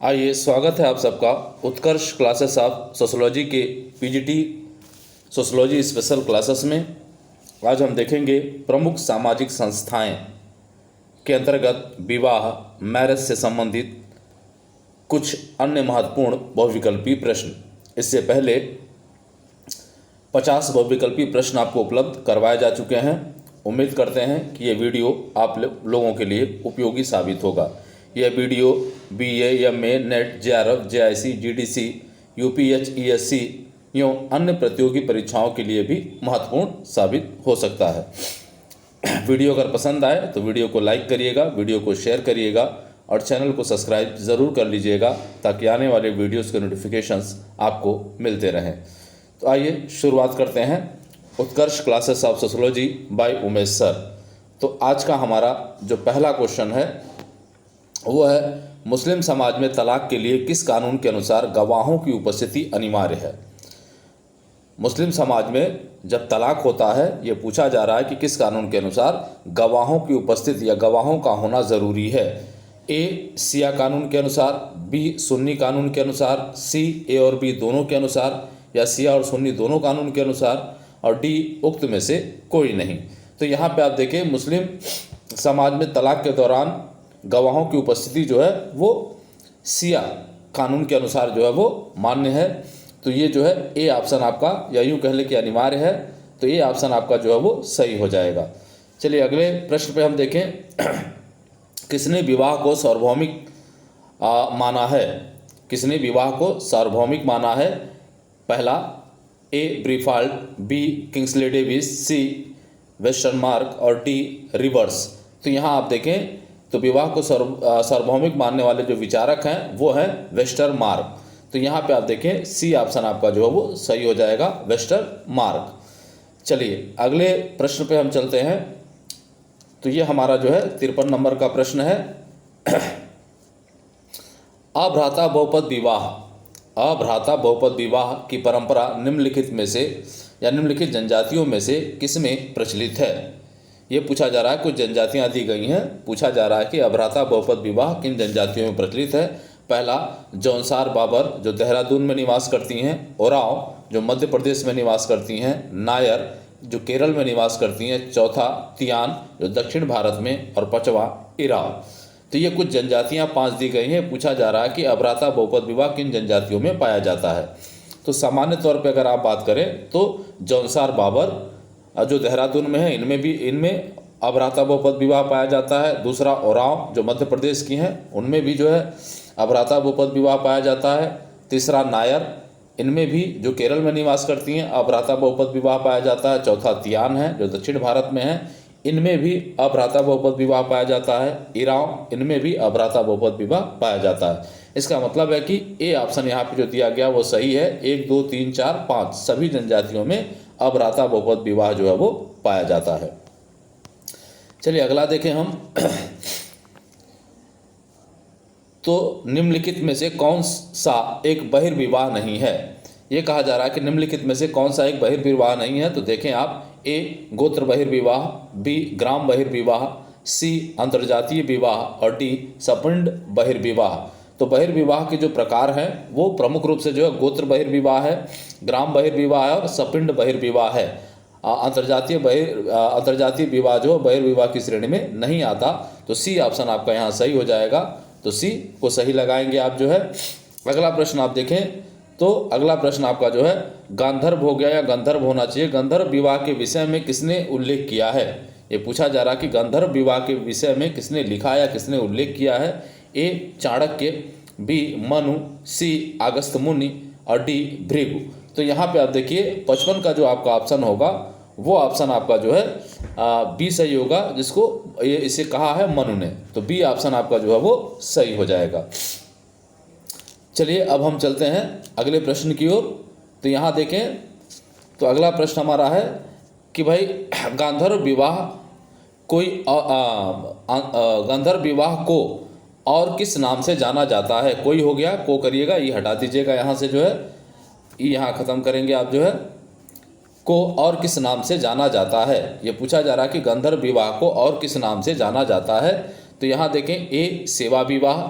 आइए, स्वागत है आप सबका उत्कर्ष क्लासेस ऑफ सोशोलॉजी के पीजीटी सोशोलॉजी स्पेशल क्लासेस में। आज हम देखेंगे प्रमुख सामाजिक संस्थाएं के अंतर्गत विवाह मैरिज से संबंधित कुछ अन्य महत्वपूर्ण बहुविकल्पी प्रश्न। इससे पहले 50 बहुविकल्पी प्रश्न आपको उपलब्ध करवाए जा चुके हैं। उम्मीद करते हैं कि ये वीडियो आप लोगों के लिए उपयोगी साबित होगा। यह video BA, MA, net, JRF, JIC, GDC, UPH, ESC एवं अन्य प्रतियोगी परीक्षाओं के लिए भी महत्वपूर्ण साबित हो सकता है। वीडियो अगर पसंद आए तो वीडियो को लाइक करिएगा, वीडियो को शेयर करिएगा और चैनल को सब्सक्राइब ज़रूर कर लीजिएगा ताकि आने वाले वीडियोस के नोटिफिकेशंस आपको मिलते रहें। तो आइए शुरुआत करते हैं Utkarsh classes of sociology by Umesh sir. तो आज का हमारा जो पहला क्वेश्चन है वो है, मुस्लिम समाज में तलाक के लिए किस कानून के अनुसार गवाहों की उपस्थिति अनिवार्य है। मुस्लिम समाज में जब तलाक होता है ये पूछा जा रहा है कि किस कानून के अनुसार गवाहों की उपस्थिति या गवाहों का होना ज़रूरी है। A शिया कानून के अनुसार, B सुन्नी कानून के अनुसार, C A और B दोनों के अनुसार या शिया और सुन्नी दोनों कानून के अनुसार और D उक्त में से कोई नहीं। तो यहाँ पे आप देखें, मुस्लिम समाज में तलाक के दौरान गवाहों की उपस्थिति जो है वो शिया कानून के अनुसार जो है वो मान्य है। तो ये जो है A ऑप्शन आपका, या यूँ कह लें कि अनिवार्य है, तो A ऑप्शन आपका जो है वो सही हो जाएगा। चलिए अगले प्रश्न पे हम देखें, किसने विवाह को सार्वभौमिक माना है। किसने विवाह को सार्वभौमिक माना है। पहला A ब्रीफाल्ट, B Kingsley Davis, C Westermarck और D रिवर्स। तो यहाँ आप देखें तो विवाह को सार्वभौमिक मानने वाले जो विचारक हैं वो हैं वेस्टरमार्क। तो यहाँ पे आप देखें C ऑप्शन आपका जो है वो सही हो जाएगा, वेस्टरमार्क। चलिए अगले प्रश्न पे हम चलते हैं। तो ये हमारा जो है 53 नंबर का प्रश्न है। अभ्राता बहुपद विवाह, अभ्राता बहुपद विवाह की परंपरा निम्नलिखित में से या निम्नलिखित जनजातियों में से किसमें प्रचलित है। ये पूछा जा रहा है, कुछ जनजातियां दी गई हैं, पूछा जा रहा है कि अभ्राता बहुपद विवाह किन जनजातियों में प्रचलित है। पहला जौनसार बाबर जो देहरादून में निवास करती हैं, ओराव जो मध्य प्रदेश में निवास करती हैं, नायर जो केरल में निवास करती हैं, चौथा तियान जो दक्षिण भारत में और पांचवा इराव। तो ये कुछ जनजातियां 5 दी गई हैं। पूछा जा रहा है कि अभ्राता बहुपद विवाह किन जनजातियों में पाया जाता है। तो सामान्य तौर पर अगर आप बात करें तो जौनसार बाबर जो देहरादून में है इनमें अभ्राता बहुपद विवाह पाया जाता है। दूसरा ओराव जो मध्य प्रदेश की हैं उनमें भी जो है अभ्राता बहुपद विवाह पाया जाता है। तीसरा नायर, इनमें भी जो केरल में निवास करती हैं अभ्राता बहुपद विवाह पाया जाता है। चौथा तियान है जो दक्षिण भारत में है, इनमें भी अभ्राता बहुपद विवाह पाया जाता है। इराव, इनमें भी अभ्राता बहुपद विवाह पाया जाता है। इसका मतलब है कि A ऑप्शन यहाँ पे जो दिया गया वो सही है। 1 2 3 4 5 सभी जनजातियों में अभ्राता बहुपद विवाह जो है वो पाया जाता है। चलिए अगला देखें हम। तो निम्नलिखित में से कौन सा एक बहिर्विवाह नहीं है। ये कहा जा रहा है कि निम्नलिखित में से कौन सा एक बहिर्विवाह नहीं है। तो देखें आप, A गोत्र बहिर्विवाह, B ग्राम बहिर्विवाह, C अंतर्जातीय विवाह और D सपिंड बहिर्विवाह। तो बहिर्विवाह के जो प्रकार हैं वो प्रमुख रूप से जो है गोत्र बहिर्विवाह है, ग्राम बहिर्विवाह है और सपिंड बहिर्विवाह है। अंतर्जातीय विवाह जो बहिर्विवाह की श्रेणी में नहीं आता। तो C ऑप्शन आपका यहाँ सही हो जाएगा। तो C को सही लगाएंगे आप जो है। अगला प्रश्न आप देखें तो अगला प्रश्न आपका जो है गांधर्व हो गया या गंधर्व होना चाहिए। गंधर्व विवाह के विषय में किसने उल्लेख किया है। ये पूछा जा रहा है कि गंधर्व विवाह के विषय में किसने लिखा या किसने उल्लेख किया है। A Chanakya, B Manu, C Agastya मुनि और D भृगु। तो यहाँ पे आप देखिए 55 का जो आपका ऑप्शन होगा वो ऑप्शन आपका जो है B सही होगा, जिसको इसे कहा है मनु ने। तो B ऑप्शन आपका जो है वो सही हो जाएगा। चलिए अब हम चलते हैं अगले प्रश्न की ओर। तो यहाँ देखें तो अगला प्रश्न हमारा है कि भाई गांधर्व विवाह को और किस नाम से जाना जाता है। कोई हो गया, को करिएगा, ये हटा दीजिएगा यहाँ से जो है, यहाँ ख़त्म करेंगे आप जो है। को और किस नाम से जाना जाता है, ये पूछा जा रहा है कि गांधर्व विवाह को और किस नाम से जाना जाता है। तो यहाँ देखें, A सेवा विवाह,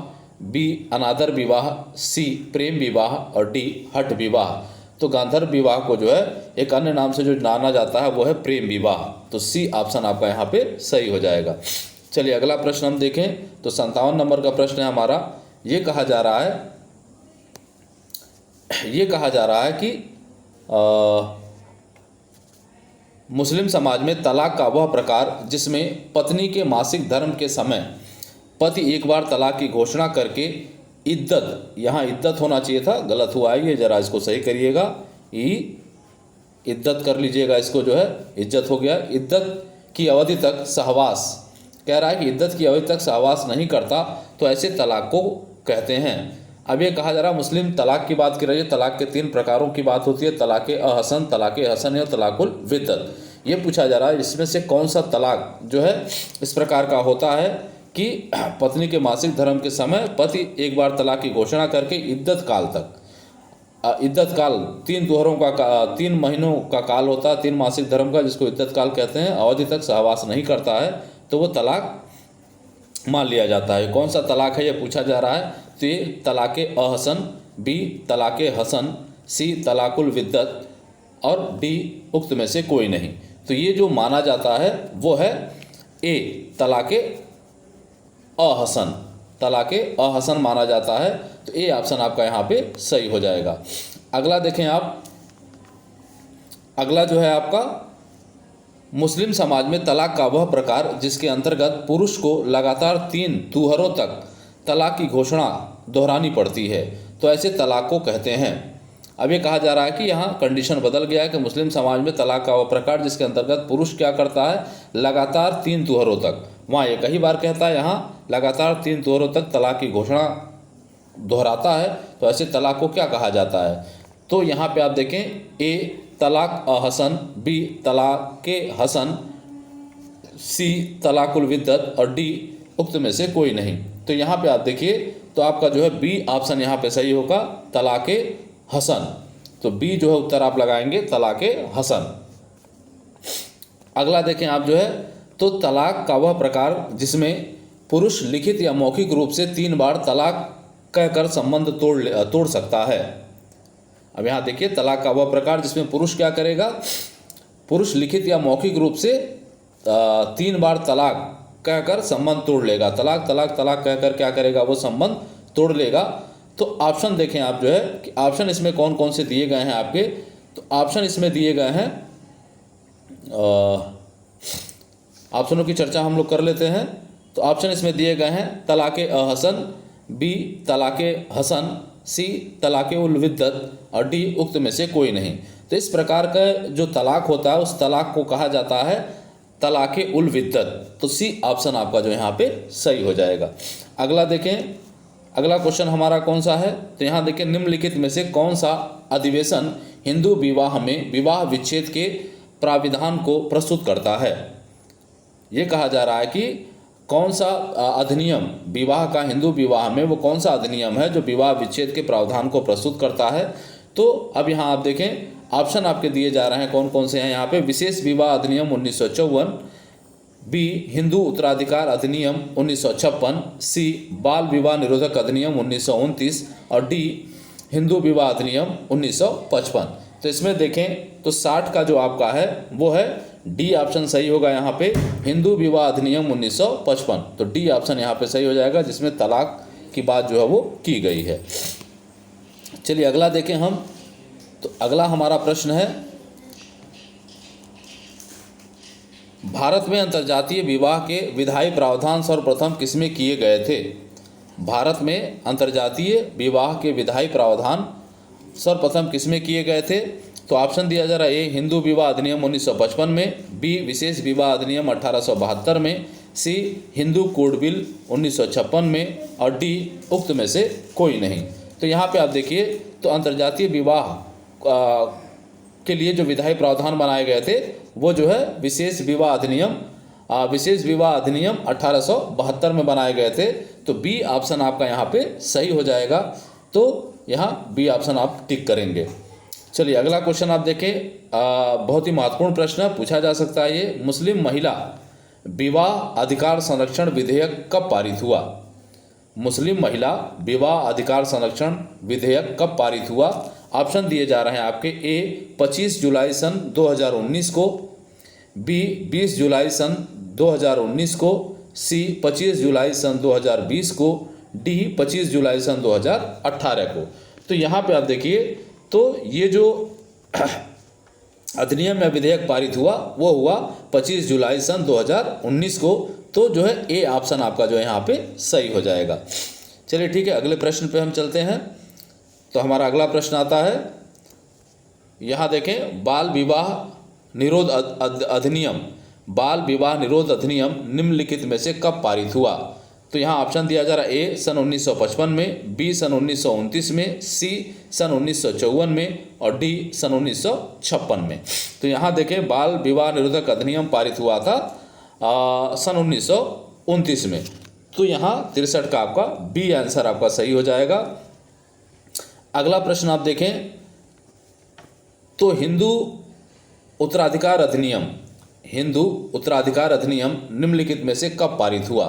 बी अनादर विवाह, सी प्रेम विवाह और डी हठ विवाह। तो गांधर्व विवाह को जो है एक अन्य नाम से जो जाना जाता है वो है प्रेम विवाह। तो सी ऑप्शन आपका यहाँ पे सही हो जाएगा। चलिए अगला प्रश्न हम देखें तो 57 नंबर का प्रश्न है हमारा। ये कहा जा रहा है कि मुस्लिम समाज में तलाक का वह प्रकार जिसमें पत्नी के मासिक धर्म के समय पति एक बार तलाक की घोषणा करके इद्दत, यहाँ इद्दत होना चाहिए था, गलत हुआ है ये, जरा इसको सही करिएगा, इद्दत कर लीजिएगा, इसको जो है इज्जत हो गया। इद्दत की अवधि तक सहवास, कह रहा है कि इद्दत की अवधि तक सहवास नहीं करता तो ऐसे तलाक को कहते हैं। अब ये कहा जा रहा है मुस्लिम तलाक की बात कर रही है। तलाक के 3 प्रकारों की बात होती है, तलाक़ अहसन, तलाक़ हसन या तलाक़ुल विद्दत। ये पूछा जा रहा है इसमें से कौन सा तलाक जो है इस प्रकार का होता है कि पत्नी के मासिक धर्म के समय पति एक बार तलाक की घोषणा करके इद्दत काल तक, इद्दत काल 3 महीनों का काल होता है, 3 मासिक धर्म का, जिसको इद्दत काल कहते हैं, अवधि तक सहवास नहीं करता है तो वो तलाक मान लिया जाता है। कौन सा तलाक है ये पूछा जा रहा है। तो ये तलाक़ अहसन, बी तलाक़ हसन, सी तलाक़ुल विद्दत और डी उक्त में से कोई नहीं। तो ये जो माना जाता है वो है ए तलाक़ अहसन, तलाक़ अहसन माना जाता है। तो ए ऑप्शन आपका यहाँ पे सही हो जाएगा। अगला देखें आप, अगला जो है आपका मुस्लिम समाज में तलाक का वह प्रकार जिसके अंतर्गत पुरुष को लगातार 3 तुहरों तक तलाक की घोषणा दोहरानी पड़ती है तो ऐसे तलाक को कहते हैं। अब ये कहा जा रहा है कि यहाँ कंडीशन बदल गया है कि मुस्लिम समाज में तलाक का वह प्रकार जिसके अंतर्गत पुरुष क्या करता है, लगातार 3 तुहरों तक, वहाँ ये कई बार कहता है, यहाँ लगातार 3 तुहरों तक तलाक की घोषणा दोहराता है तो ऐसे तलाक को क्या कहा जाता है। तो यहाँ पे आप देखें, ए तलाक अहसन, बी तलाक़ हसन, सी तलाक़ुल विद्दत और डी उक्त में से कोई नहीं। तो यहाँ पे आप देखिए तो आपका जो है बी ऑप्शन यहाँ पे सही होगा, तलाक़ हसन। तो बी जो है उत्तर आप लगाएंगे तलाक़ हसन। अगला देखें आप जो है तो तलाक का वह प्रकार जिसमें पुरुष लिखित या मौखिक रूप से 3 बार तलाक कहकर संबंध तोड़ सकता है। अब यहाँ देखिए तलाक का वह प्रकार जिसमें पुरुष क्या करेगा, पुरुष लिखित या मौखिक रूप से 3 बार तलाक कहकर संबंध तोड़ लेगा। तलाक तलाक तलाक कहकर क्या करेगा, वो संबंध तोड़ लेगा। तो ऑप्शन देखें आप जो है कि ऑप्शन इसमें कौन कौन से दिए गए हैं आपके। तो ऑप्शन इसमें दिए गए हैं, ऑप्शनों की चर्चा हम लोग कर लेते हैं। तो ऑप्शन इसमें दिए गए हैं तलाक़ अहसन, बी तलाक़ हसन, सी तलाक़ उल विद्दत और डी उक्त में से कोई नहीं। तो इस प्रकार का जो तलाक होता है उस तलाक को कहा जाता है तलाक़ उल विद्दत। तो सी ऑप्शन आपका जो यहाँ पे सही हो जाएगा। अगला देखें, अगला क्वेश्चन हमारा कौन सा है। तो यहाँ देखें निम्नलिखित में से कौन सा अधिवेशन हिंदू विवाह में विवाह विच्छेद के प्राविधान को प्रस्तुत करता है। ये कहा जा रहा है कि कौन सा अधिनियम विवाह का, हिंदू विवाह में वो कौन सा अधिनियम है जो विवाह विच्छेद के प्रावधान को प्रस्तुत करता है। तो अब यहाँ आप देखें ऑप्शन आपके दिए जा रहे हैं कौन कौन से हैं यहाँ पे। विशेष विवाह अधिनियम 1954, बी हिंदू उत्तराधिकार अधिनियम 1956, सी बाल विवाह निरोधक अधिनियम 1929 और डी हिंदू विवाह अधिनियम 1955। तो इसमें देखें तो 60 का जो आपका है वो है डी ऑप्शन सही होगा यहाँ पे, हिंदू विवाह अधिनियम 1955। तो डी ऑप्शन यहाँ पे सही हो जाएगा जिसमें तलाक की बात जो है वो की गई है। चलिए अगला देखें हम। तो अगला हमारा प्रश्न है, भारत में अंतर्जातीय विवाह के विधायी प्रावधान सर्वप्रथम किसमें किए गए थे। भारत में अंतर्जातीय विवाह के विधायी प्रावधान सर्वप्रथम किसमें किए गए थे। तो ऑप्शन दिया जा रहा है, ए हिंदू विवाह अधिनियम 1955 में, बी विशेष विवाह अधिनियम 1872 में, सी हिंदू कोड बिल 1956 में और डी उक्त में से कोई नहीं। तो यहाँ पे आप देखिए तो अंतर्जातीय विवाह के लिए जो विधायी प्रावधान बनाए गए थे वो जो है विशेष विवाह अधिनियम 1872 में बनाए गए थे। तो बी ऑप्शन आपका यहाँ पे सही हो जाएगा। तो यहाँ बी ऑप्शन आप टिक करेंगे। चलिए अगला क्वेश्चन आप देखें, बहुत ही महत्वपूर्ण प्रश्न है, पूछा जा सकता है ये। मुस्लिम महिला विवाह अधिकार संरक्षण विधेयक कब पारित हुआ। मुस्लिम महिला विवाह अधिकार संरक्षण विधेयक कब पारित हुआ? ऑप्शन दिए जा रहे हैं आपके। ए 25 जुलाई सन 2019 को, बी 20 जुलाई सन 2019 को, सी 25 जुलाई सन 2020 को, डी 25 जुलाई सन 2018 को। तो यहाँ पे आप देखिए, तो ये जो अधिनियम या विधेयक पारित हुआ वो हुआ 25 जुलाई सन 2019 को। तो जो है ए ऑप्शन आपका जो है यहाँ पे सही हो जाएगा। चलिए ठीक है, अगले प्रश्न पे हम चलते हैं। तो हमारा अगला प्रश्न आता है, यहाँ देखें, बाल विवाह निरोध अधिनियम, बाल विवाह निरोध अधिनियम निम्नलिखित में से कब पारित हुआ? तो यहाँ ऑप्शन दिया जा रहा है। ए सन 1955 में, बी सन 1929 में, सी सन 1954 में और डी सन 1956 में। तो यहाँ देखें, बाल विवाह निरोधक अधिनियम पारित हुआ था सन 1929 में। तो यहाँ 63 का आपका बी आंसर आपका सही हो जाएगा। अगला प्रश्न आप देखें, तो हिंदू उत्तराधिकार अधिनियम, हिंदू उत्तराधिकार अधिनियम निम्नलिखित में से कब पारित हुआ?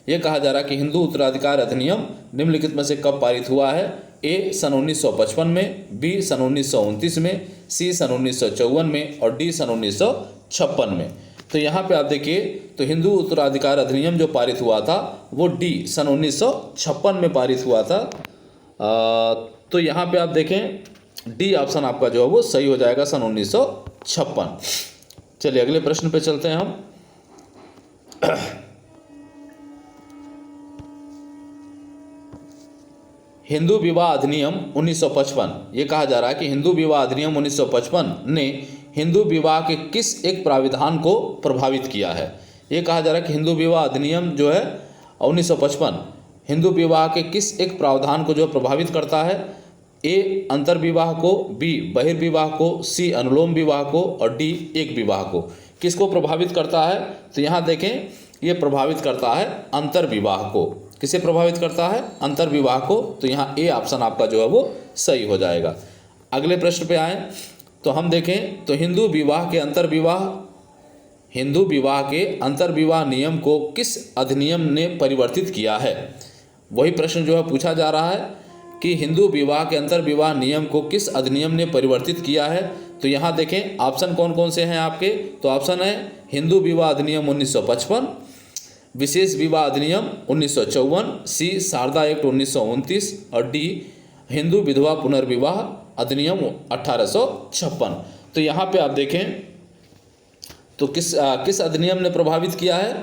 यह कहा जा रहा है कि हिंदू उत्तराधिकार अधिनियम निम्नलिखित में से कब पारित हुआ है? ए सन 1955 में, बी सन 1929 में, सी सन 1954 में और डी सन 1956 में। तो यहाँ पे आप देखिए, तो हिंदू उत्तराधिकार अधिनियम जो पारित हुआ था वो डी सन 1956 में पारित हुआ था। तो यहाँ पे आप देखें, डी ऑप्शन आपका जो है वो सही हो जाएगा, सन 1956। चलिए अगले प्रश्न पे चलते हैं हम। हिंदू विवाह अधिनियम 1955, ये कहा जा रहा है कि हिंदू विवाह अधिनियम 1955 ने हिंदू विवाह के किस एक प्राविधान को प्रभावित किया है? ये कहा जा रहा है कि हिंदू विवाह अधिनियम जो है 1955 हिंदू विवाह के किस एक प्रावधान को जो प्रभावित करता है? ए अंतर्विवाह को, बी बहिर्विवाह को, सी अनुलोम विवाह को और डी एक विवाह को। किसको प्रभावित करता है? तो यहाँ देखें, ये प्रभावित करता है अंतर्विवाह को। किसे प्रभावित करता है? अंतर्विवाह को। तो यहाँ ए ऑप्शन आपका जो है वो सही हो जाएगा। अगले प्रश्न पे आए तो हम देखें, तो हिंदू विवाह के अंतर्विवाह नियम को किस अधिनियम ने परिवर्तित किया है? वही प्रश्न जो है पूछा जा रहा है कि हिंदू विवाह के अंतर्विवाह नियम को किस अधिनियम ने परिवर्तित किया है। तो यहाँ देखें ऑप्शन कौन कौन से हैं आपके। तो ऑप्शन है हिंदू विवाह अधिनियम 1955, विशेष विवाह अधिनियम 1954, सी शारदा एक्ट 1929 और डी हिंदू विधवा पुनर्विवाह अधिनियम 1856। तो यहाँ पे आप देखें, तो किस अधिनियम ने प्रभावित किया है?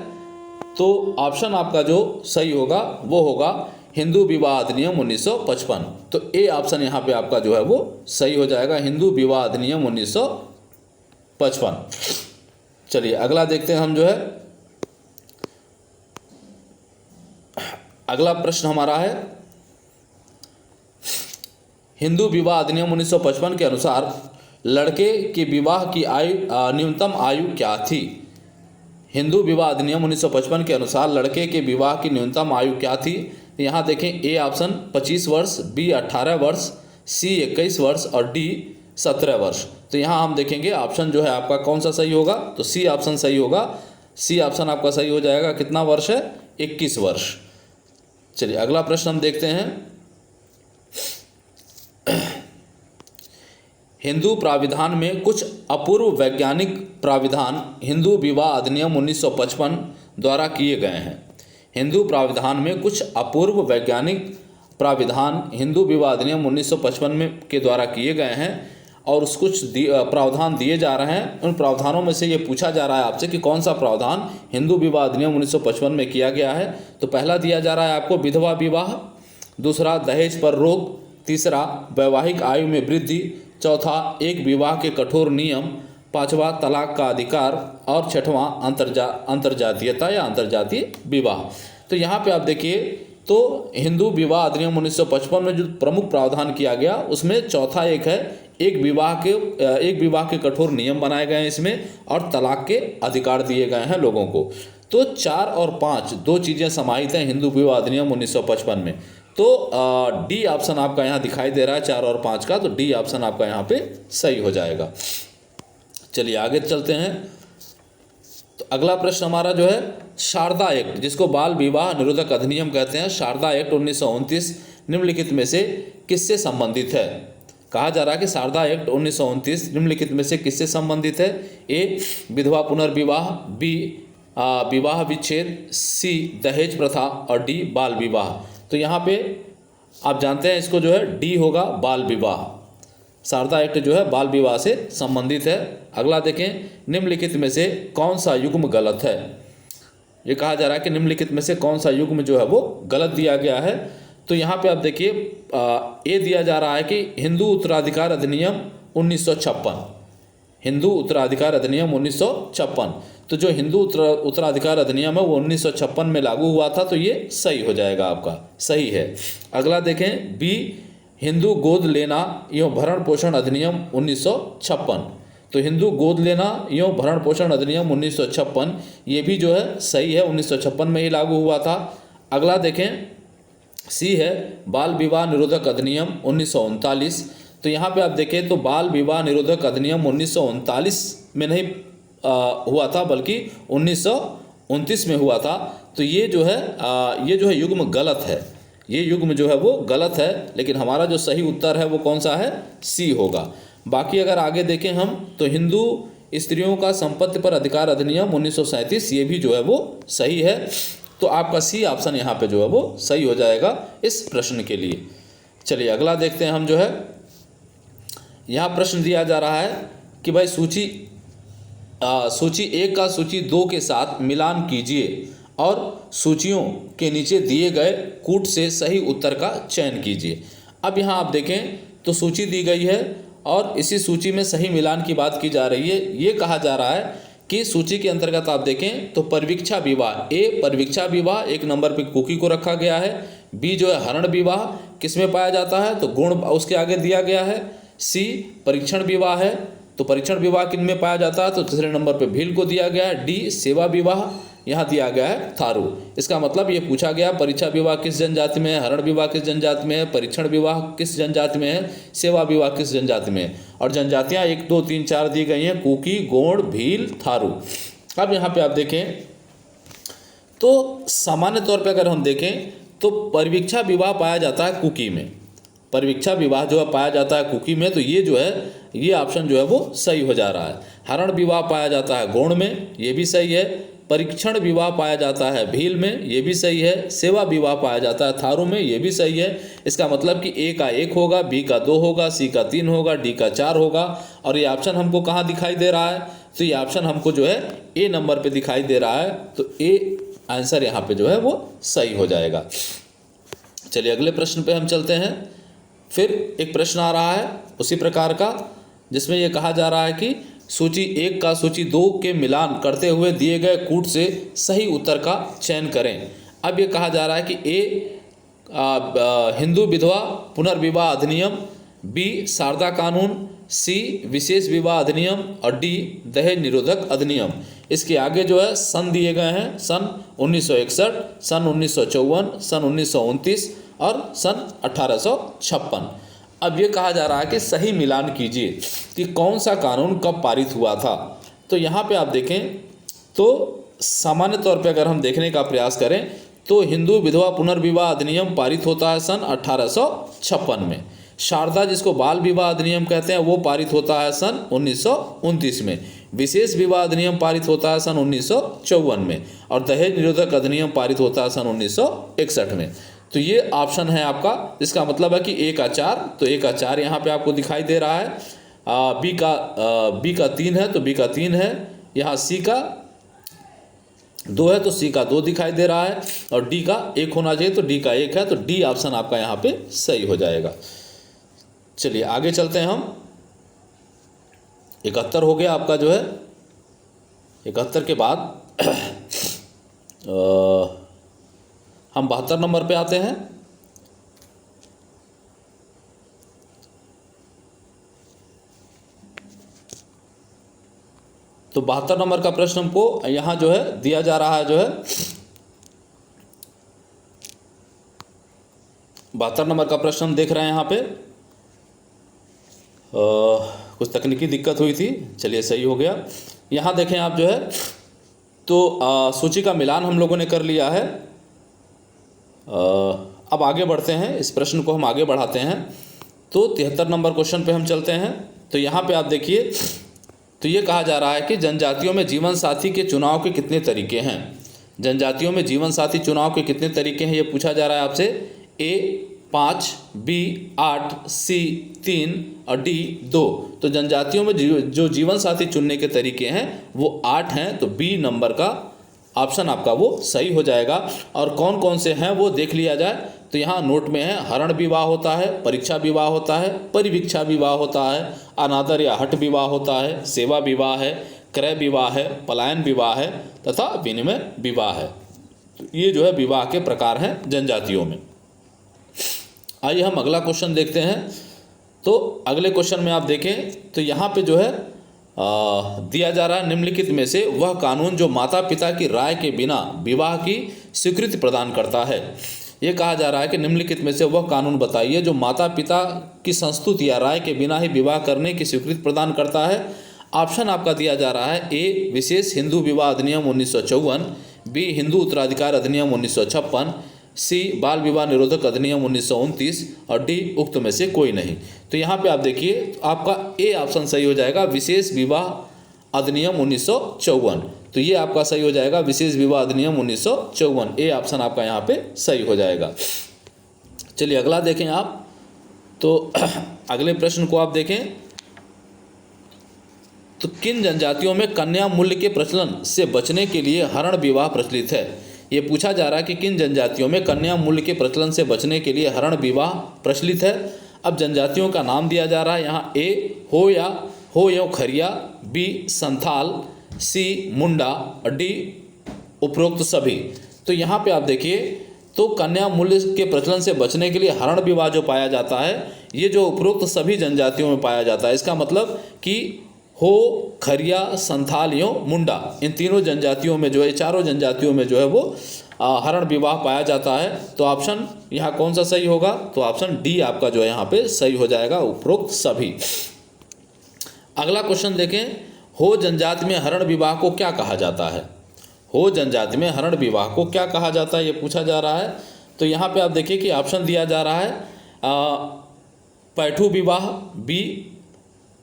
तो ऑप्शन आपका जो सही होगा वो होगा हिंदू विवाह अधिनियम 1955। तो ए ऑप्शन यहाँ पे आपका जो है वो सही हो जाएगा, हिंदू विवाह अधिनियम 1955। चलिए अगला देखते हैं हम जो है। अगला प्रश्न हमारा है, हिंदू विवाह अधिनियम 1955 के अनुसार लड़के के विवाह की न्यूनतम आयु क्या थी? हिंदू विवाह अधिनियम 1955 के अनुसार लड़के के विवाह की न्यूनतम आयु क्या थी? यहाँ देखें, ए ऑप्शन 25 वर्ष, बी 18 वर्ष, सी 21 वर्ष और डी 17 वर्ष। तो यहाँ हम देखेंगे ऑप्शन जो है आपका कौन सा सही होगा। तो सी ऑप्शन सही होगा, सी ऑप्शन आपका सही हो जाएगा। कितना वर्ष है? 21 वर्ष। चलिए अगला प्रश्न हम देखते हैं। हिंदू प्राविधान में कुछ अपूर्व वैज्ञानिक प्राविधान हिंदू विवाह अधिनियम 1955 द्वारा किए गए हैं। हिंदू प्राविधान में कुछ अपूर्व वैज्ञानिक प्राविधान हिंदू विवाह अधिनियम 1955 में के द्वारा किए गए हैं और कुछ प्रावधान दिए जा रहे हैं। उन प्रावधानों में से ये पूछा जा रहा है आपसे कि कौन सा प्रावधान हिंदू विवाह अधिनियम 1955 में किया गया है। तो पहला दिया जा रहा है आपको विधवा विवाह, दूसरा दहेज पर रोक, तीसरा वैवाहिक आयु में वृद्धि, चौथा एक विवाह के कठोर नियम, पांचवा तलाक का अधिकार और छठवां अंतर्जातीयता या अंतर्जातीय विवाह। तो यहाँ पे आप देखिए, तो हिंदू विवाह अधिनियम 1955 में जो प्रमुख प्रावधान किया गया उसमें चौथा एक है एक विवाह के कठोर नियम बनाए गए हैं इसमें और तलाक के अधिकार दिए गए हैं लोगों को। तो 4 और 5 दो चीज़ें समाहित हैं हिंदू विवाह अधिनियम 1955 में। तो डी ऑप्शन आपका यहाँ दिखाई दे रहा है 4 और 5 का। तो डी ऑप्शन आपका यहाँ पे सही हो जाएगा। चलिए आगे चलते हैं। तो अगला प्रश्न हमारा जो है शारदा एक्ट, जिसको बाल विवाह निरोधक अधिनियम कहते हैं, शारदा एक्ट 1929 निम्नलिखित में से किससे संबंधित है? कहा जा रहा है कि शारदा एक्ट 1929 निम्नलिखित में से किससे संबंधित है? ए विधवा पुनर्विवाह, बी विवाह विच्छेद, सी दहेज प्रथा और डी बाल विवाह। तो यहाँ पे आप जानते हैं इसको जो है डी होगा, बाल विवाह। शारदा एक्ट जो है बाल विवाह से संबंधित है। अगला देखें, निम्नलिखित में से कौन सा युग्म गलत है? ये कहा जा रहा है कि निम्नलिखित में से कौन सा युग्म जो है वो गलत दिया गया है। तो यहाँ पे आप देखिए ए दिया जा रहा है कि हिंदू उत्तराधिकार अधिनियम 1956, हिंदू उत्तराधिकार अधिनियम 1956। तो जो हिंदू उत्तराधिकार अधिनियम है वो 1956 में लागू हुआ था, तो ये सही हो जाएगा, आपका सही है। अगला देखें, बी हिंदू गोद लेना एवं भरण पोषण अधिनियम 1956। तो हिंदू गोद लेना एवं भरण पोषण अधिनियम 1956 ये भी जो है सही है, 1956 में ही लागू हुआ था। अगला देखें, सी है बाल विवाह निरोधक अधिनियम 1939। तो यहाँ पे आप देखें तो बाल विवाह निरोधक अधिनियम 1939 में नहीं हुआ था, बल्कि 1929 में हुआ था। तो ये जो है युग्म गलत है, ये युग्म जो है वो गलत है, लेकिन हमारा जो सही उत्तर है वो कौन सा है? सी होगा। बाकी अगर आगे देखें हम तो हिंदू स्त्रियों का संपत्ति पर अधिकार अधिनियम 1937 ये भी जो है वो सही है। तो आपका सी ऑप्शन यहाँ पे जो है वो सही हो जाएगा इस प्रश्न के लिए। चलिए अगला देखते हैं हम जो है, यहाँ प्रश्न दिया जा रहा है कि भाई सूची 1 का सूची 2 के साथ मिलान कीजिए और सूचियों के नीचे दिए गए कूट से सही उत्तर का चयन कीजिए। अब यहाँ आप देखें तो सूची दी गई है और इसी सूची में सही मिलान की बात की जा रही है। ये कहा जा रहा है कि सूची के अंतर्गत आप देखें तो परिवीक्षा विवाह, ए परिवीक्षा विवाह 1 नंबर पे कुकी को रखा गया है। बी जो है हरण विवाह किस में पाया जाता है? तो गुण उसके आगे दिया गया है। सी परीक्षण विवाह है, तो परीक्षण विवाह किन में पाया जाता है? तो तीसरे नंबर पे भील को दिया गया है। डी सेवा विवाह यहाँ दिया गया है थारू। इसका मतलब ये पूछा गया परीक्षा विवाह किस जनजाति में है, हरण विवाह किस जनजाति में है, परीक्षण विवाह किस जनजाति में है, सेवा विवाह किस जनजाति में है। और जनजातियाँ 1 2 3 4 दी गई हैं, कुकी, गोंड, भील, थारू। अब यहाँ पे आप देखें तो सामान्य तौर पर अगर हम देखें तो परिवीक्षा विवाह पाया जाता है कुकी में, परिवीक्षा विवाह जो है पाया जाता है कुकी में। तो ये जो है ये ऑप्शन जो है वो सही हो जा रहा है। हरण विवाह पाया जाता है गोंड में, ये भी सही है। परीक्षण विवाह पाया जाता है भील में, ये भी सही है। सेवा विवाह पाया जाता है थारू में, ये भी सही है। इसका मतलब कि ए का 1 होगा, बी का 2 होगा, सी का 3 होगा, डी का 4 होगा। और ये ऑप्शन हमको कहाँ दिखाई दे रहा है? तो ये ऑप्शन हमको जो है ए नंबर पे दिखाई दे रहा है। तो ए आंसर यहाँ पे जो है वो सही हो जाएगा। चलिए अगले प्रश्न पे हम चलते हैं। फिर एक प्रश्न आ रहा है उसी प्रकार का, जिसमें ये कहा जा रहा है कि सूची 1 का सूची 2 के मिलान करते हुए दिए गए कूट से सही उत्तर का चयन करें। अब ये कहा जा रहा है कि ए हिंदू विधवा पुनर्विवाह अधिनियम, बी शारदा कानून, सी विशेष विवाह अधिनियम और डी दहेज निरोधक अधिनियम। इसके आगे जो है सन दिए गए हैं, सन 1961, सन 1954, सन 1929 और सन 1856। अब ये कहा जा रहा है कि सही मिलान कीजिए कि कौन सा कानून कब पारित हुआ था। तो यहाँ पे आप देखें तो सामान्य तौर पे अगर हम देखने का प्रयास करें तो हिंदू विधवा पुनर्विवाह अधिनियम पारित होता है सन 1856 में। शारदा जिसको बाल विवाह अधिनियम कहते हैं वो पारित होता है सन 1929 में। विशेष विवाह अधिनियम पारित होता है सन 1954 में और दहेज निरोधक अधिनियम पारित होता है सन 1961 में। तो ये ऑप्शन है आपका, जिसका मतलब है कि ए का 4, तो ए का 4 यहाँ पे आपको दिखाई दे रहा है। बी का 3 है तो बी का 3 है। यहाँ सी का 2 है तो सी का 2 दिखाई दे रहा है और डी का 1 होना चाहिए तो डी का 1 है। तो डी ऑप्शन आपका यहाँ पे सही हो जाएगा। चलिए आगे चलते हैं हम। 71 हो गया आपका जो है। 71 के बाद हम 72 नंबर पे आते हैं। तो 72 नंबर का प्रश्न हमको यहाँ जो है दिया जा रहा है जो है 72 नंबर का प्रश्न हम देख रहे हैं यहाँ पे। कुछ तकनीकी दिक्कत हुई थी, चलिए सही हो गया। यहाँ देखें आप जो है तो सूची का मिलान हम लोगों ने कर लिया है। अब आगे बढ़ते हैं, इस प्रश्न को हम आगे बढ़ाते हैं। तो 73 नंबर क्वेश्चन पे हम चलते हैं। तो यहाँ पे आप देखिए, तो ये कहा जा रहा है कि जनजातियों में जीवन साथी के चुनाव के कितने तरीके हैं। जनजातियों में जीवन साथी चुनाव के कितने तरीके हैं ये पूछा जा रहा है आपसे। ए 5, बी 8, सी 3 और डी 2। तो जनजातियों में जो जीवन साथी चुनने के तरीके हैं वो 8 हैं। तो बी नंबर का ऑप्शन आपका वो सही हो जाएगा। और कौन कौन से हैं वो देख लिया जाए। तो यहाँ नोट में है, हरण विवाह होता है, परीक्षा विवाह होता है, परिवीक्षा विवाह होता है, अनादर या हठ विवाह होता है, सेवा विवाह है, क्रय विवाह है, पलायन विवाह है तथा विनिमय विवाह है। तो ये जो है विवाह के प्रकार हैं जनजातियों में। आइए हम अगला क्वेश्चन देखते हैं। तो अगले क्वेश्चन में आप देखें तो यहाँ पे जो है दिया जा रहा है, निम्नलिखित में से वह कानून जो माता पिता की राय के बिना विवाह की स्वीकृति प्रदान करता है। ये कहा जा रहा है कि निम्नलिखित में से वह कानून बताइए जो माता पिता की संस्तुति या राय के बिना ही विवाह करने की स्वीकृति प्रदान करता है। ऑप्शन आपका दिया जा रहा है। ए विशेष हिंदू विवाह अधिनियम 1954, बी हिंदू उत्तराधिकार अधिनियम 1956, सी बाल विवाह निरोधक अधिनियम 1929 और डी उक्त में से कोई नहीं। तो यहाँ पे आप देखिए आपका ए ऑप्शन सही हो जाएगा, विशेष विवाह अधिनियम 1954। तो ये आपका सही हो जाएगा, विशेष विवाह अधिनियम 1954। ए ऑप्शन आपका यहाँ पे सही हो जाएगा। चलिए अगला देखें आप। तो अगले प्रश्न को आप देखें। तो किन जनजातियों में कन्या मूल्य के प्रचलन से बचने के लिए हरण विवाह प्रचलित है। ये पूछा जा रहा है कि किन जनजातियों में कन्या मूल्य के प्रचलन से बचने के लिए हरण विवाह प्रचलित है। अब जनजातियों का नाम दिया जा रहा है यहाँ। ए हो या खरिया, बी संथाल, सी मुंडा और डी उपरोक्त सभी। तो यहाँ पे आप देखिए, तो कन्या मूल्य के प्रचलन से बचने के लिए हरण विवाह जो पाया जाता है ये जो उपरोक्त सभी जनजातियों में पाया जाता है। इसका मतलब कि हो, खरिया, संथाल एवं मुंडा, इन तीनों जनजातियों में जो है, चारों जनजातियों में जो है वो हरण विवाह पाया जाता है। तो ऑप्शन यहाँ कौन सा सही होगा। तो ऑप्शन डी आपका जो है यहाँ पे सही हो जाएगा, उपरोक्त सभी। अगला क्वेश्चन देखें। हो जनजाति में हरण विवाह को क्या कहा जाता है। हो जनजाति में हरण विवाह को क्या कहा जाता है ये पूछा जा रहा है। तो यहाँ पे आप देखिए कि ऑप्शन दिया जा रहा है पैठू विवाह, बी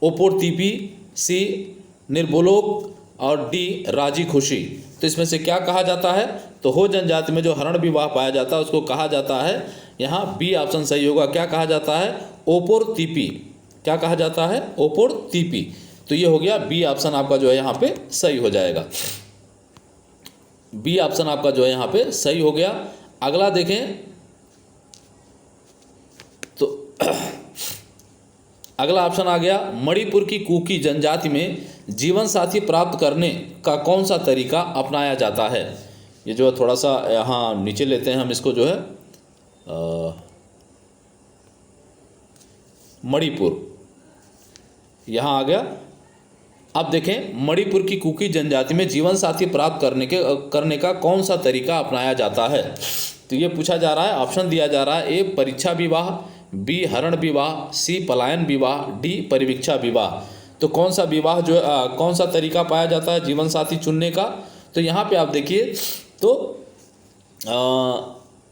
ओपोरतीपी, सी निर्बोलोक और डी राजी खुशी। तो इसमें से क्या कहा जाता है। तो हो जनजाति में जो हरण विवाह पाया जाता है उसको कहा जाता है, यहाँ बी ऑप्शन सही होगा। क्या कहा जाता है। ओपोरतीपी। क्या कहा जाता है। ओपोरतीपी। तो ये हो गया बी ऑप्शन आपका जो है यहाँ पे सही हो जाएगा। बी ऑप्शन आपका जो है यहाँ पे सही हो गया। अगला देखें। तो अगला ऑप्शन आ गया, मणिपुर की कुकी जनजाति में जीवन साथी प्राप्त करने का कौन सा तरीका अपनाया जाता है। ये जो है थोड़ा सा यहाँ नीचे लेते हैं हम इसको, जो है मणिपुर यहाँ आ गया। अब देखें, मणिपुर की कुकी जनजाति में जीवन साथी प्राप्त करने का कौन सा तरीका अपनाया जाता है। तो ये पूछा जा रहा है। ऑप्शन दिया जा रहा है। ए परीक्षा विवाह, बी हरण विवाह, सी पलायन विवाह, डी परिवीक्षा विवाह। तो कौन सा विवाह जो कौन सा तरीका पाया जाता है जीवन साथी चुनने का। तो यहाँ पे आप देखिए, तो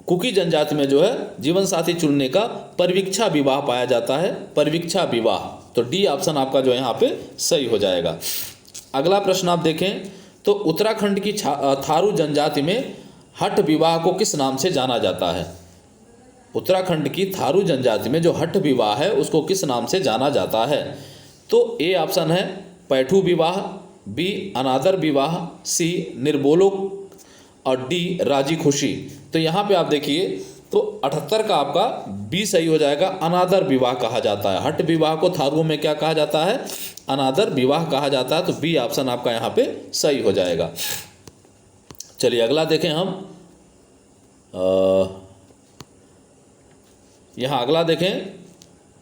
कुकी जनजाति में जो है जीवन साथी चुनने का परिवीक्षा विवाह पाया जाता है, परिवीक्षा विवाह। तो डी ऑप्शन आपका जो है यहाँ पे सही हो जाएगा। अगला प्रश्न आप देखें। तो उत्तराखंड की थारू जनजाति में हठ विवाह को किस नाम से जाना जाता है। उत्तराखंड की थारू जनजाति में जो हठ विवाह है उसको किस नाम से जाना जाता है। तो ए ऑप्शन है पैठू विवाह, बी अनादर विवाह, सी निर्बोलोक और डी राजी खुशी। तो यहाँ पे आप देखिए, तो 78 का आपका बी सही हो जाएगा। अनादर विवाह कहा जाता है। हठ विवाह को थारुओं में क्या कहा जाता है। अनादर विवाह कहा जाता है। तो बी ऑप्शन आपका यहाँ पे सही हो जाएगा। चलिए अगला देखें हम। यहाँ अगला देखें।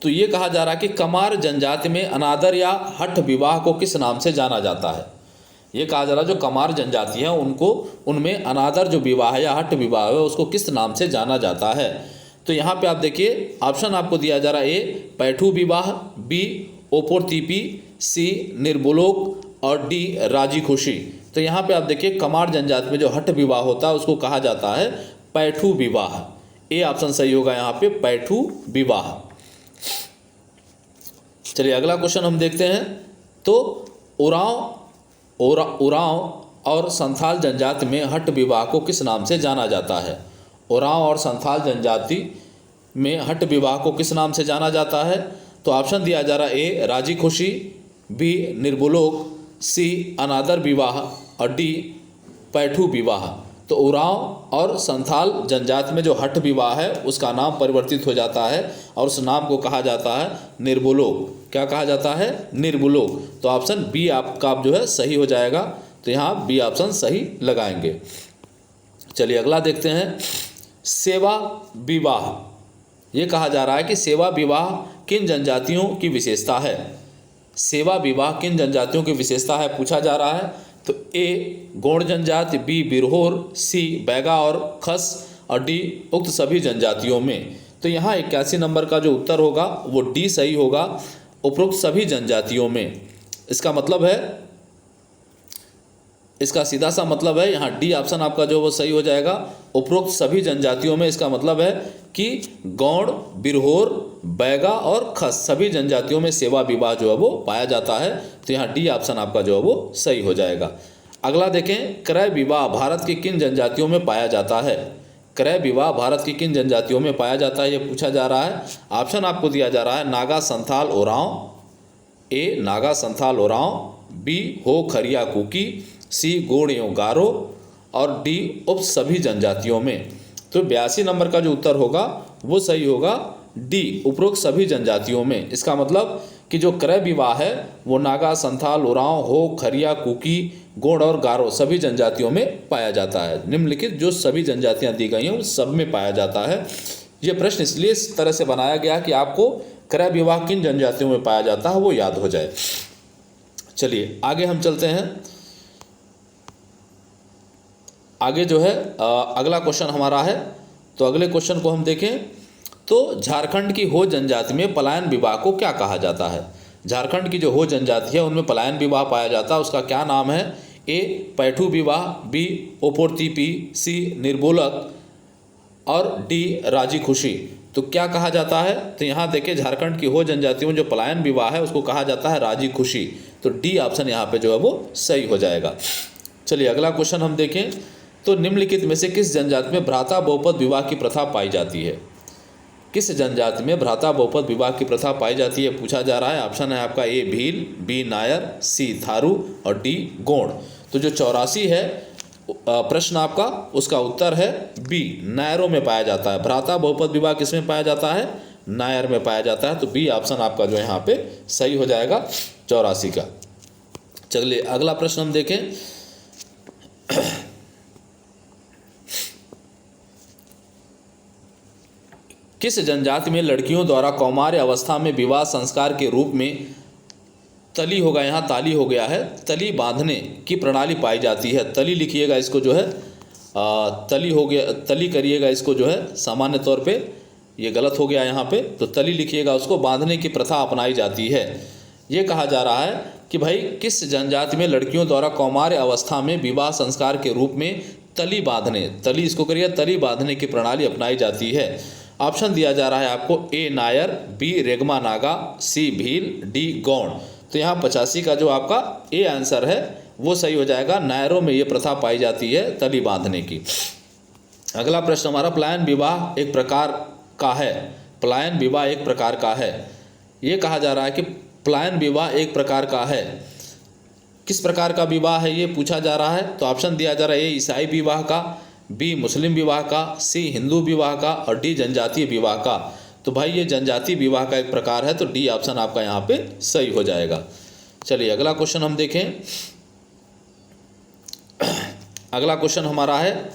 तो ये कहा जा रहा है कि कमार जनजाति में अनादर या हठ विवाह को किस नाम से जाना जाता है। ये कहा जा रहा है जो कमार जनजाति है उनको, उनमें अनादर जो विवाह है या हठ विवाह है उसको किस नाम से जाना जाता है। तो यहाँ पे आप देखिए, ऑप्शन आपको दिया जा रहा है। ए पैठू विवाह, बी ओपोरतीपी, सी निर्बोलोक और डी राजी खुशी। तो यहाँ पे आप देखिए कमार जनजाति में जो हठ विवाह होता है उसको कहा जाता है पैठू विवाह। ए ऑप्शन सही होगा यहाँ पे, पैठू विवाह। चलिए अगला क्वेश्चन हम देखते हैं। तो उरांव और संथाल जनजाति में हठ विवाह को किस नाम से जाना जाता है? उरांव और संथाल जनजाति में हठ विवाह को किस नाम से जाना जाता है? तो ऑप्शन दिया जा रहा है ए राजी खुशी, बी निर्बुलोक, सी अनादर विवाह और डी पैठू विवाह। तो उरांव और संथाल जनजाति में जो हठ विवाह है उसका नाम परिवर्तित हो जाता है और उस नाम को कहा जाता है निर्बुलोक। क्या कहा जाता है? निर्बुलोक। तो ऑप्शन बी आपका जो है सही हो जाएगा। तो यहाँ बी ऑप्शन सही लगाएंगे। चलिए अगला देखते हैं। सेवा विवाह, ये कहा जा रहा है कि सेवा विवाह किन जनजातियों की विशेषता है? सेवा विवाह किन जनजातियों की विशेषता है पूछा जा रहा है। तो ए गौड़ जनजाति, बी बिरहोर, सी बैगा और खस और डी उक्त सभी जनजातियों में। तो यहाँ 81 नंबर का जो उत्तर होगा वो डी सही होगा, उपरोक्त सभी जनजातियों में। इसका मतलब है, इसका सीधा सा मतलब है यहाँ डी ऑप्शन आपका जो वो सही हो जाएगा, उपरोक्त सभी जनजातियों में। इसका मतलब है कि गौड़, बिरहोर, बैगा और खस सभी जनजातियों में सेवा विवाह जो है वो पाया जाता है। तो यहाँ डी ऑप्शन आपका जो है वो सही हो जाएगा। अगला देखें, क्रय विवाह भारत की किन जनजातियों में पाया जाता है? क्रय विवाह भारत की किन जनजातियों में पाया जाता है ये पूछा जा रहा है। ऑप्शन आपको दिया जा रहा है नागा, संथाल, ओरांव, ए नागा, संथाल, ओरांव, बी हो, खरिया, कुकी, सी गोंड एवं गारो और डी उक्त सभी जनजातियों में। तो 82 नंबर का जो उत्तर होगा वो सही होगा डी, उपरोक्त सभी जनजातियों में। इसका मतलब कि जो क्रय विवाह है वो नागा, संथाल, ओरांव, हो, खरिया, कुकी, गोंड और गारो सभी जनजातियों में पाया जाता है। निम्नलिखित जो सभी जनजातियां दी गई हैं उन सब में पाया जाता है। ये प्रश्न इसलिए इस तरह से बनाया गया कि आपको क्रय विवाह किन जनजातियों में पाया जाता है वो याद हो जाए। चलिए आगे हम चलते हैं। आगे जो है अगला क्वेश्चन हमारा है। तो अगले क्वेश्चन को हम देखें। तो झारखंड की हो जनजाति में पलायन विवाह को क्या कहा जाता है? झारखंड की जो हो जनजाति है उनमें पलायन विवाह पाया जाता है, उसका क्या नाम है? ए पैठू विवाह, बी ओपोर्तिपी, सी निर्बोलक और डी राजी खुशी। तो क्या कहा जाता है? तो यहाँ देखिए झारखंड की हो जनजातियों में जो पलायन विवाह है उसको कहा जाता है राजी खुशी। तो डी ऑप्शन यहाँ पे जो है वो सही हो जाएगा। चलिए अगला क्वेश्चन हम देखें। तो निम्नलिखित में से किस जनजाति में भ्राता बहुपद विवाह की प्रथा पाई जाती है? किस जनजाति में भ्राता बहुपद विवाह की प्रथा पाई जाती है पूछा जा रहा है। ऑप्शन है आपका ए भील, बी नायर, सी थारू और डी गोंड। तो जो 84 है प्रश्न आपका, उसका उत्तर है बी, नायरों में पाया जाता है। भ्राता बहुपद विवाह किस में पाया जाता है? नायर में पाया जाता है। तो बी ऑप्शन आपका जो यहाँ पे सही हो जाएगा 84 का। चलिए अगला प्रश्न हम देखें। किस जनजाति में लड़कियों द्वारा कौमार्य अवस्था में विवाह संस्कार के रूप में तली होगा, यहाँ ताली हो गया है, तली बांधने की प्रणाली पाई जाती है? तली लिखिएगा इसको जो है, तली हो गया, तली करिएगा इसको जो है, सामान्य तौर पे ये गलत हो गया यहाँ पे, तो तली लिखिएगा, उसको बांधने की प्रथा अपनाई जाती है। ये कहा जा रहा है कि भाई किस जनजाति में लड़कियों द्वारा कौमार्य अवस्था में विवाह संस्कार के रूप में तली बांधने, तली इसको करिए, तली बांधने की प्रणाली अपनाई जाती है। ऑप्शन दिया जा रहा है आपको ए नायर, बी रेगमा नागा, सी भील, डी गौंड। तो यहाँ 85 का जो आपका ए आंसर है वो सही हो जाएगा। नायरों में ये प्रथा पाई जाती है तली बांधने की। अगला प्रश्न हमारा, पलायन विवाह एक प्रकार का है। पलायन विवाह एक प्रकार का है। ये कहा जा रहा है कि पलायन विवाह एक प्रकार का है। किस प्रकार का विवाह है ये पूछा जा रहा है। तो ऑप्शन दिया जा रहा है ए ईसाई विवाह का, बी मुस्लिम विवाह का, सी हिंदू विवाह का और डी जनजातीय विवाह का। तो भाई ये जनजातीय विवाह का एक प्रकार है। तो डी ऑप्शन आपका यहाँ पे सही हो जाएगा। चलिए अगला क्वेश्चन हम देखें। अगला क्वेश्चन हमारा है,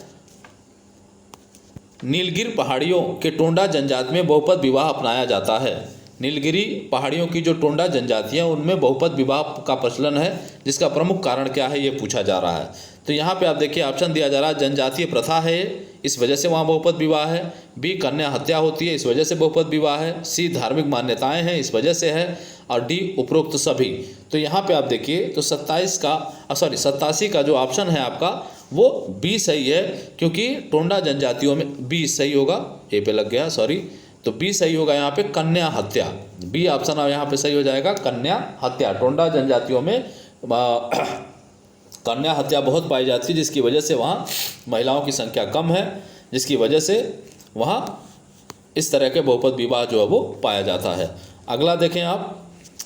नीलगिरी पहाड़ियों के टोंडा जनजाति में बहुपद विवाह अपनाया जाता है। नीलगिरी पहाड़ियों की जो टोंडा जनजातियाँ उनमें बहुपद विवाह का प्रचलन है, जिसका प्रमुख कारण क्या है ये पूछा जा रहा है। तो यहाँ पे आप देखिए ऑप्शन दिया जा रहा है जनजातीय प्रथा है इस वजह से वहाँ बहुपद विवाह है, बी कन्या हत्या होती है इस वजह से बहुपद विवाह है, सी धार्मिक मान्यताएं हैं इस वजह से है और डी उपरोक्त सभी। तो यहाँ पे आप देखिए तो 87 का जो ऑप्शन है आपका वो बी सही है, क्योंकि टोंडा जनजातियों में बी सही होगा, ए पे लग गया सॉरी, तो बी सही होगा यहाँ पे कन्या हत्या, बी ऑप्शन यहाँ पे सही हो जाएगा कन्या हत्या। टोंडा जनजातियों में कन्या हत्या बहुत पाई जाती है, जिसकी वजह से वहाँ महिलाओं की संख्या कम है, जिसकी वजह से वहाँ इस तरह के बहुपद विवाह जो है वो पाया जाता है। अगला देखें आप,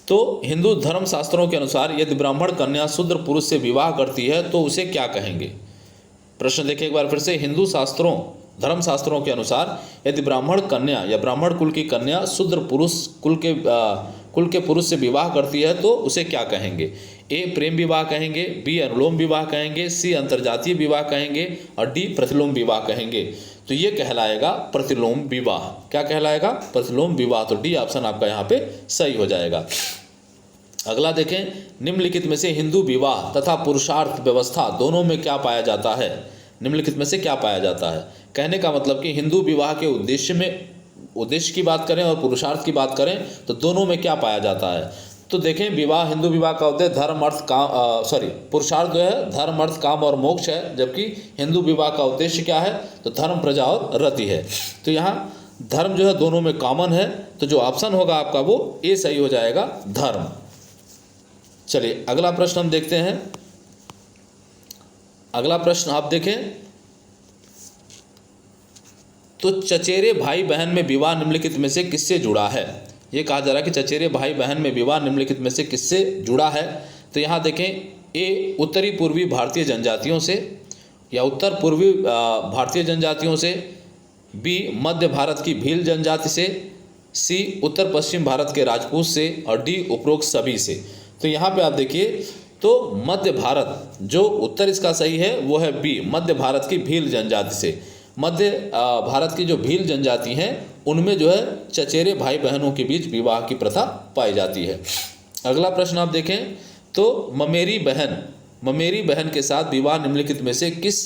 तो हिंदू धर्म शास्त्रों के अनुसार यदि ब्राह्मण कन्या शूद्र पुरुष से विवाह करती है तो उसे क्या कहेंगे? प्रश्न देखें एक बार फिर से, हिंदू शास्त्रों धर्म शास्त्रों के अनुसार यदि ब्राह्मण कन्या या ब्राह्मण कुल की कन्या शूद्र पुरुष कुल के पुरुष से विवाह करती है तो उसे क्या कहेंगे? ए प्रेम विवाह कहेंगे, बी अनुलोम विवाह कहेंगे, सी अंतर्जातीय विवाह कहेंगे और डी प्रतिलोम विवाह कहेंगे। तो ये कहलाएगा प्रतिलोम विवाह। क्या कहलाएगा? प्रतिलोम विवाह। तो डी ऑप्शन आपका यहाँ पे सही हो जाएगा। अगला देखें, निम्नलिखित में से हिंदू विवाह तथा पुरुषार्थ व्यवस्था दोनों में क्या पाया जाता है? निम्नलिखित में से क्या पाया जाता है? कहने का मतलब कि हिंदू विवाह के उद्देश्य की बात करें और पुरुषार्थ की बात करें तो दोनों में क्या पाया जाता है? तो देखें, हिंदू विवाह का उद्देश्य धर्म अर्थ काम पुरुषार्थ जो है धर्म अर्थ काम और मोक्ष है, जबकि हिंदू विवाह का उद्देश्य क्या है? तो धर्म प्रजा और रति है। तो यहाँ धर्म जो है दोनों में कॉमन है, तो जो ऑप्शन होगा आपका वो ए सही हो जाएगा, धर्म। चलिए अगला प्रश्न हम देखते हैं। अगला प्रश्न आप देखें तो चचेरे भाई बहन में विवाह निम्नलिखित में से किससे जुड़ा है? ये कहा जा रहा है कि चचेरे भाई बहन में विवाह निम्नलिखित में से किससे जुड़ा है? तो यहाँ देखें, ए उत्तरी पूर्वी भारतीय जनजातियों से या उत्तर पूर्वी भारतीय जनजातियों से, बी मध्य भारत की भील जनजाति से, सी उत्तर पश्चिम भारत के राजपूत से और डी उपरोक्त सभी से। तो यहाँ पे आप देखिए तो मध्य भारत, जो उत्तर इसका सही है वो है बी, मध्य भारत की भील जनजाति से। मध्य भारत की जो भील जनजाति हैं उनमें जो है चचेरे भाई बहनों के बीच विवाह की प्रथा पाई जाती है। अगला प्रश्न आप देखें तो ममेरी बहन के साथ विवाह निम्नलिखित में से किस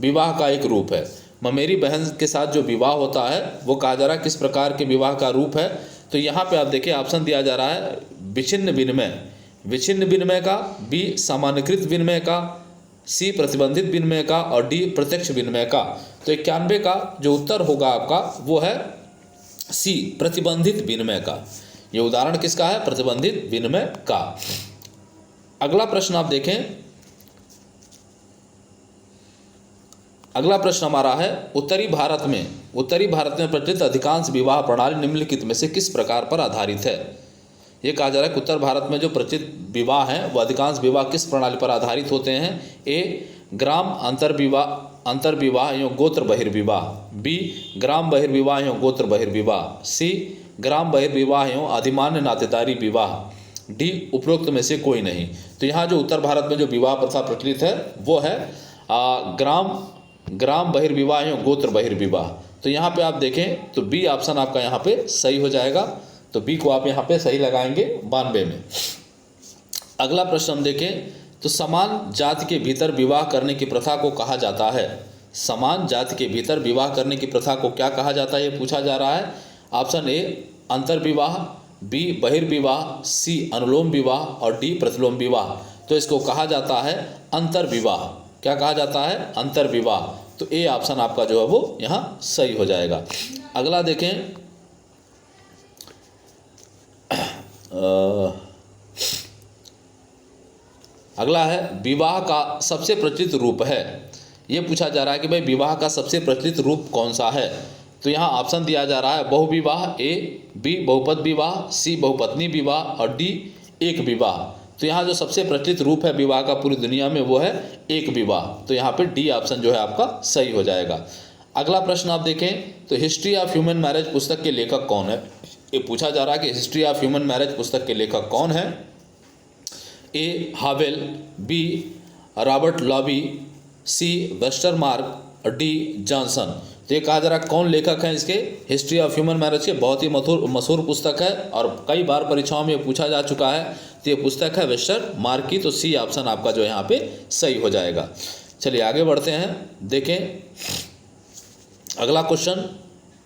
विवाह का एक रूप है? ममेरी बहन के साथ जो विवाह होता है वो कहा जा रहा है किस प्रकार के विवाह का रूप है? तो यहाँ पे आप देखिए ऑप्शन दिया जा रहा है विच्छिन्न विनिमय का, बी सामान्यकृत विनिमय का, सी प्रतिबंधित विनिमय का और डी प्रत्यक्ष विनिमय का। तो 91 का जो उत्तर होगा आपका वो है सी, प्रतिबंधित विनिमय का। ये उदाहरण किसका है? प्रतिबंधित विनिमय का। अगला प्रश्न आप देखें, अगला प्रश्न हमारा है उत्तरी भारत में प्रचलित अधिकांश विवाह प्रणाली निम्नलिखित में से किस प्रकार पर आधारित है? ये कहा जा रहा है कि उत्तर भारत में जो प्रचलित विवाह हैं वो अधिकांश विवाह किस प्रणाली पर आधारित होते हैं? ए ग्राम अंतर्विवाह एवं गोत्र बहिर्विवाह, बी ग्राम बहिर्विवाह एवं गोत्र बहिर्विवाह, सी ग्राम बहिर्विवाह एवं अधिमान्य नातेदारी विवाह, डी उपरोक्त में से कोई नहीं। तो यहाँ जो उत्तर भारत में जो विवाह प्रथा प्रचलित है वो है ग्राम बहिर्विवाह एवं गोत्र बहिर्विवाह। तो यहाँ पे आप देखें तो बी ऑप्शन आपका यहाँ पे सही हो जाएगा। तो बी को आप यहाँ पे सही लगाएंगे 92 में। अगला प्रश्न हम देखें तो समान जाति के भीतर विवाह करने की प्रथा को कहा जाता है? समान जाति के भीतर विवाह करने की प्रथा को क्या कहा जाता है ये पूछा जा रहा है। ऑप्शन ए अंतर्विवाह, बी बहिर्विवाह, सी अनुलोम विवाह और डी प्रतिलोम विवाह। तो इसको कहा जाता है अंतर्विवाह। क्या कहा जाता है? अंतर्विवाह। तो ए ऑप्शन आपका जो है वो यहाँ सही हो जाएगा। अगला देखें, अगला है विवाह का सबसे प्रचलित रूप है। ये पूछा जा रहा है कि भाई विवाह का सबसे प्रचलित रूप कौन सा है? तो यहाँ ऑप्शन दिया जा रहा है बहुविवाह, ए, बी बहुपद विवाह, सी बहुपत्नी विवाह और डी एक विवाह। तो यहाँ जो सबसे प्रचलित रूप है विवाह का पूरी दुनिया में वो है एक विवाह। तो यहाँ पे डी ऑप्शन जो है आपका सही हो जाएगा। अगला प्रश्न आप देखें तो हिस्ट्री ऑफ ह्यूमन मैरिज पुस्तक के लेखक कौन है? ये पूछा जा रहा है कि हिस्ट्री ऑफ ह्यूमन मैरिज पुस्तक के लेखक कौन है? ए हावेल, बी रॉबर्ट लॉबी, सी वेस्टरमार्क और डी जॉनसन। तो ये कहा जा रहा है कौन लेखक हैं इसके हिस्ट्री ऑफ ह्यूमन मैरिज के? बहुत ही मशहूर पुस्तक है और कई बार परीक्षाओं में ये पूछा जा चुका है। तो ये पुस्तक है वेस्टरमार्क की। तो सी ऑप्शन आपका जो है यहाँ पे सही हो जाएगा। चलिए आगे बढ़ते हैं। देखें अगला क्वेश्चन।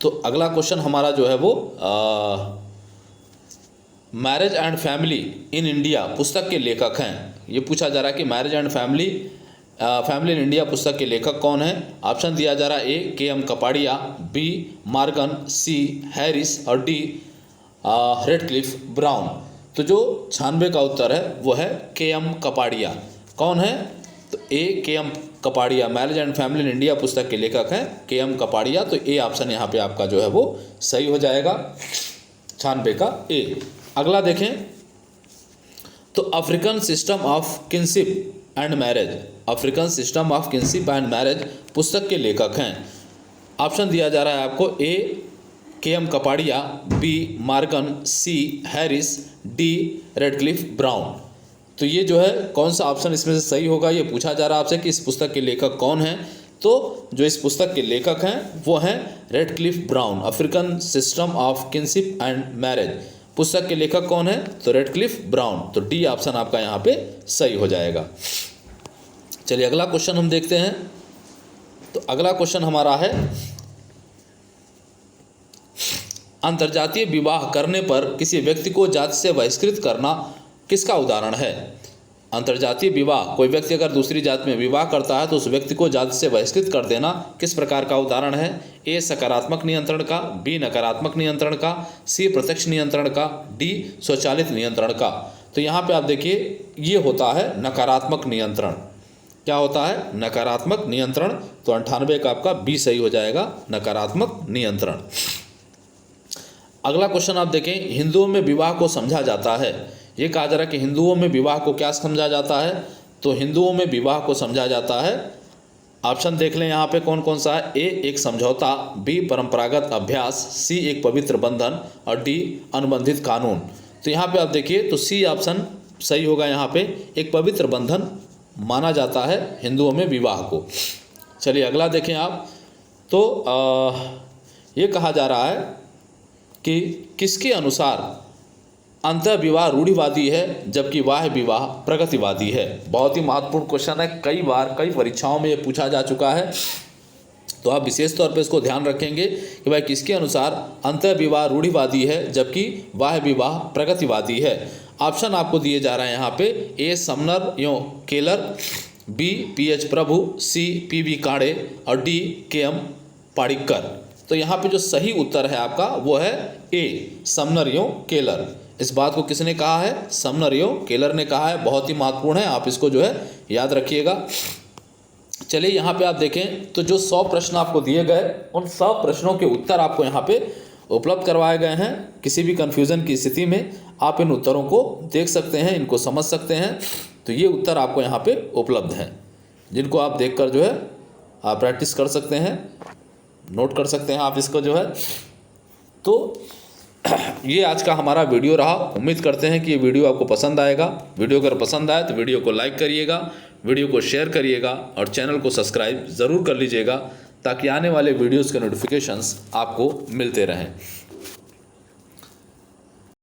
तो अगला क्वेश्चन हमारा जो है वो marriage and family in India पुस्तक के लेखक हैं? ये पूछा जा रहा है कि marriage and family in India पुस्तक के लेखक कौन है? ऑप्शन दिया जा रहा है ए K M Kapadia, B Morgan, सी हैरिस और डी रेडक्लिफ ब्राउन। तो जो 96 का उत्तर है वो है के एम कपाड़िया। कौन है? तो A K M Kapadia marriage and family in India पुस्तक के लेखक हैं के एम कपाड़िया। तो ए ऑप्शन यहाँ पे आपका जो है वो सही हो जाएगा, 96 का ए। अगला देखें तो African system of kinship and marriage, African system of kinship and marriage पुस्तक के लेखक हैं। ऑप्शन दिया जा रहा है आपको ए K M Kapadia, B Morgan, सी हैरिस, डी रेडक्लिफ ब्राउन। तो ये जो है कौन सा ऑप्शन इसमें से सही होगा, ये पूछा जा रहा है आपसे कि इस पुस्तक के लेखक कौन हैं। तो जो इस पुस्तक के लेखक हैं वो हैं Radcliffe Brown. African system of kinship and marriage पुस्तक के लेखक कौन है? तो रेडक्लिफ ब्राउन। तो डी ऑप्शन आपका यहाँ पे सही हो जाएगा। चलिए अगला क्वेश्चन हम देखते हैं। तो अगला क्वेश्चन हमारा है अंतर्जातीय विवाह करने पर किसी व्यक्ति को जाति से बहिष्कृत करना किसका उदाहरण है? अंतर्जातीय विवाह, कोई व्यक्ति अगर दूसरी जाति में विवाह करता है तो उस व्यक्ति को जाति से बहिष्कृत कर देना किस प्रकार का उदाहरण है? ए सकारात्मक नियंत्रण का, बी नकारात्मक नियंत्रण का, सी प्रत्यक्ष नियंत्रण का, डी स्वचालित नियंत्रण का। तो यहाँ पे आप देखिए ये होता है नकारात्मक नियंत्रण। क्या होता है? नकारात्मक नियंत्रण। तो 98 का आपका बी सही हो जाएगा, नकारात्मक नियंत्रण। अगला क्वेश्चन आप देखें, हिंदुओं में विवाह को समझा जाता है। ये कहा जा रहा है कि हिंदुओं में विवाह को क्या समझा जाता है? तो हिंदुओं में विवाह को समझा जाता है, ऑप्शन देख लें यहाँ पे कौन कौन सा है। ए एक समझौता, बी परंपरागत अभ्यास, सी एक पवित्र बंधन और डी अनुबंधित कानून। तो यहाँ पे आप देखिए तो सी ऑप्शन सही होगा। यहाँ पे एक पवित्र बंधन माना जाता है हिंदुओं में विवाह को। चलिए अगला देखें आप। तो ये कहा जा रहा है कि किसके अनुसार अंतः विवाह रूढ़िवादी है जबकि बाह्य विवाह प्रगतिवादी है? बहुत ही महत्वपूर्ण क्वेश्चन है, कई बार कई परीक्षाओं में ये पूछा जा चुका है। तो आप विशेष तौर पर इसको ध्यान रखेंगे कि भाई किसके अनुसार अंतः विवाह रूढ़िवादी है जबकि बाह्य विवाह प्रगतिवादी है। ऑप्शन आपको दिए जा रहे हैं यहाँ पे। ए समनर यो केलर, बी पी एच प्रभु, सी पी वी काड़े और डी के एम पाड़िक्कर। तो यहाँ पे जो सही उत्तर है आपका वो है ए समनर यो केलर। इस बात को किसने कहा है? समनर यो केलर ने कहा है। बहुत ही महत्वपूर्ण है, आप इसको जो है याद रखिएगा। चलिए यहाँ पे आप देखें तो जो 100 प्रश्न आपको दिए गए उन 100 प्रश्नों के उत्तर आपको यहाँ पे उपलब्ध करवाए गए हैं। किसी भी कन्फ्यूज़न की स्थिति में आप इन उत्तरों को देख सकते हैं, इनको समझ सकते हैं। तो ये उत्तर आपको यहाँ पे उपलब्ध हैं, जिनको आप देखकर जो है आप प्रैक्टिस कर सकते हैं, नोट कर सकते हैं आप इसको जो है। तो ये आज का हमारा वीडियो रहा। उम्मीद करते हैं कि ये वीडियो आपको पसंद आएगा। वीडियो अगर पसंद आए तो वीडियो को लाइक करिएगा, वीडियो को शेयर करिएगा और चैनल को सब्सक्राइब ज़रूर कर लीजिएगा ताकि आने वाले वीडियोज़ के नोटिफिकेशंस आपको मिलते रहें।